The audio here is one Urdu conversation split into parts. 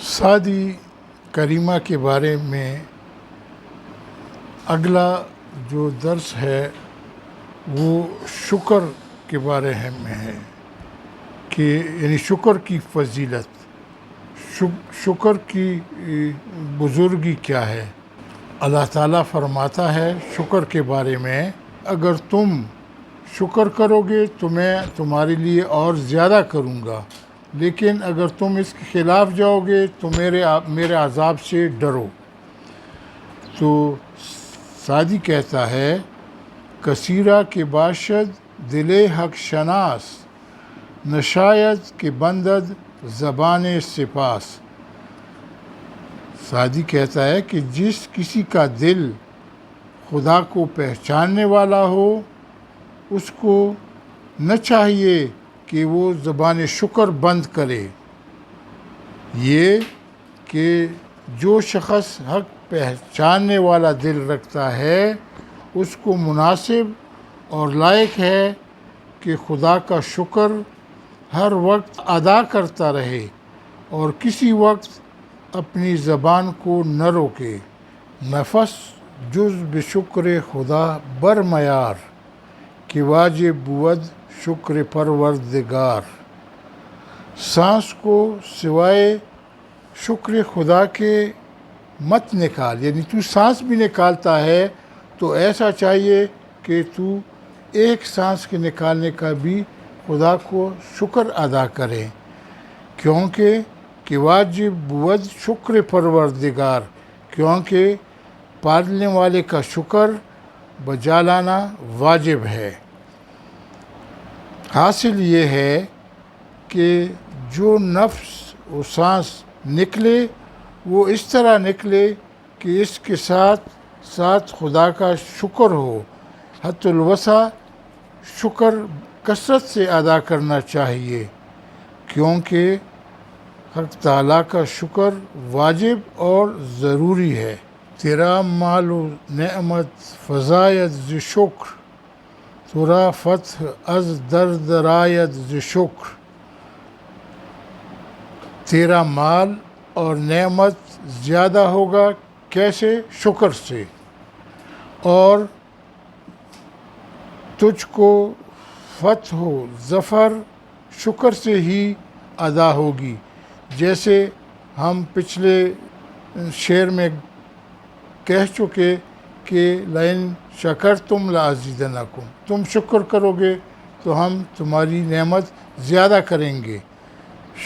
سعدی کریمہ کے بارے میں اگلا جو درس ہے وہ شکر کے بارے میں ہے کہ یعنی شکر کی فضیلت، شکر کی بزرگی کیا ہے۔ اللہ تعالیٰ فرماتا ہے شکر کے بارے میں، اگر تم شکر کرو گے تو میں تمہارے لیے اور زیادہ کروں گا، لیکن اگر تم اس کے خلاف جاؤ گے تو میرے عذاب سے ڈرو۔ تو سعدی کہتا ہے کثیرہ کے باشد دل حق شناس، نشاید کے بندد زبان سپاس۔ سعدی کہتا ہے کہ جس کسی کا دل خدا کو پہچاننے والا ہو، اس کو نہ چاہیے کہ وہ زبان شکر بند کرے، یہ کہ جو شخص حق پہچاننے والا دل رکھتا ہے اس کو مناسب اور لائق ہے کہ خدا کا شکر ہر وقت ادا کرتا رہے اور کسی وقت اپنی زبان کو نہ روکے۔ نفس جز بشکر خدا برمیار، کہ واجب بود شکر پروردگار۔ سانس کو سوائے شکر خدا کے مت نکال، یعنی تو سانس بھی نکالتا ہے تو ایسا چاہیے کہ تو ایک سانس کے نکالنے کا بھی خدا کو شکر ادا کرے، کیونکہ کہ واجب بود شکر پروردگار، کیونکہ پالنے والے کا شکر بجا لانا واجب ہے۔ حاصل یہ ہے کہ جو نفس و سانس نکلے وہ اس طرح نکلے کہ اس کے ساتھ ساتھ خدا کا شکر ہو۔ حت الوسع شکر کثرت سے ادا کرنا چاہیے، کیونکہ حق تعالیٰ کا شکر واجب اور ضروری ہے۔ تیرا مال و نعمت فزاید ز شکر، ترا فتح از در آید ز شکر۔ تیرا مال اور نعمت زیادہ ہوگا، کیسے؟ شکر سے، اور تجھ کو فتح و ظفر شکر سے ہی ادا ہوگی، جیسے ہم پچھلے شعر میں کہہ چکے کہ لئن شکرتم لازیدنکم، تم شکر کرو گے تو ہم تمہاری نعمت زیادہ کریں گے۔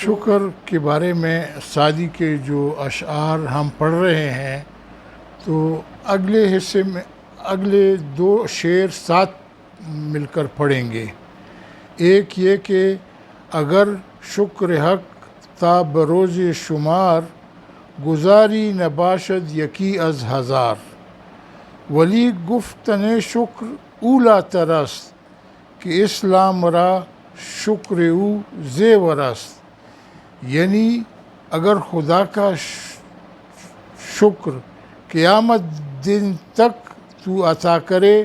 شکر کے بارے میں سعدی کے جو اشعار ہم پڑھ رہے ہیں تو اگلے حصے میں اگلے دو شعر ساتھ مل کر پڑھیں گے۔ ایک یہ کہ اگر شکر حق تا بروز شمار، گزاری نباشد یکی از ہزار۔ ولی گفتن شکر اولا ترست، کہ اسلام را شکر او زیور است۔ یعنی اگر خدا کا شکر قیامت دن تک تو عطا کرے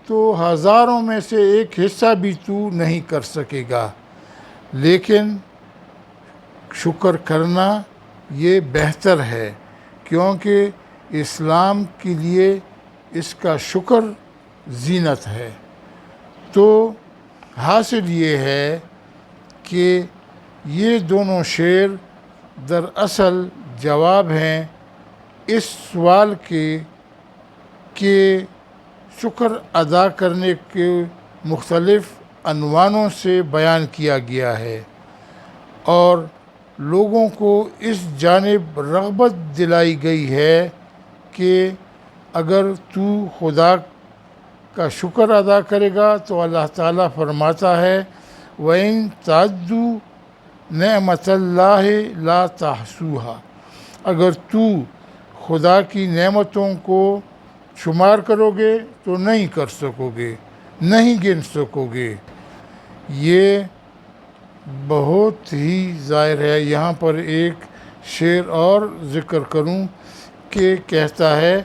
تو ہزاروں میں سے ایک حصہ بھی تو نہیں کر سکے گا، لیکن شکر کرنا یہ بہتر ہے، کیونکہ اسلام کے لیے اس کا شکر زینت ہے۔ تو حاصل یہ ہے کہ یہ دونوں شعر دراصل جواب ہیں اس سوال کے کہ شکر ادا کرنے کے مختلف عنوانوں سے بیان کیا گیا ہے، اور لوگوں کو اس جانب رغبت دلائی گئی ہے کہ اگر تو خدا کا شکر ادا کرے گا تو اللہ تعالیٰ فرماتا ہے وَإِن تَعُدُّوا نِعْمَتَ اللَّهِ لَا تَحْصُوهَا، اگر تو خدا کی نعمتوں کو شمار کرو گے تو نہیں کر سکو گے، نہیں گن سکو گے۔ یہ بہت ہی ظاہر ہے۔ یہاں پر ایک شعر اور ذکر کروں کہ کہتا ہے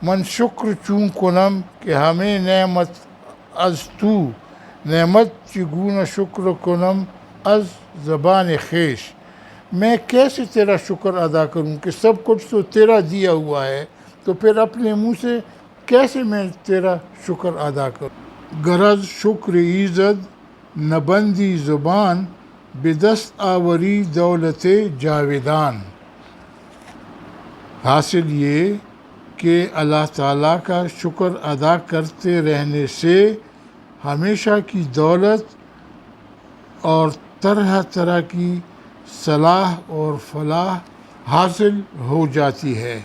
من شکر چون کنم کہ ہمیں نعمت از تو، نعمت چگونه شکر کنم از زبان خویش۔ میں کیسے تیرا شکر ادا کروں کہ سب کچھ تو تیرا دیا ہوا ہے، تو پھر اپنے منہ سے کیسے میں تیرا شکر ادا کروں؟ غرض شکر ایزد نہ بندی زبان، بدست آوری دولت جاویدان۔ حاصل یہ کہ اللہ تعالیٰ کا شکر ادا کرتے رہنے سے ہمیشہ کی دولت اور طرح طرح کی صلاح اور فلاح حاصل ہو جاتی ہے۔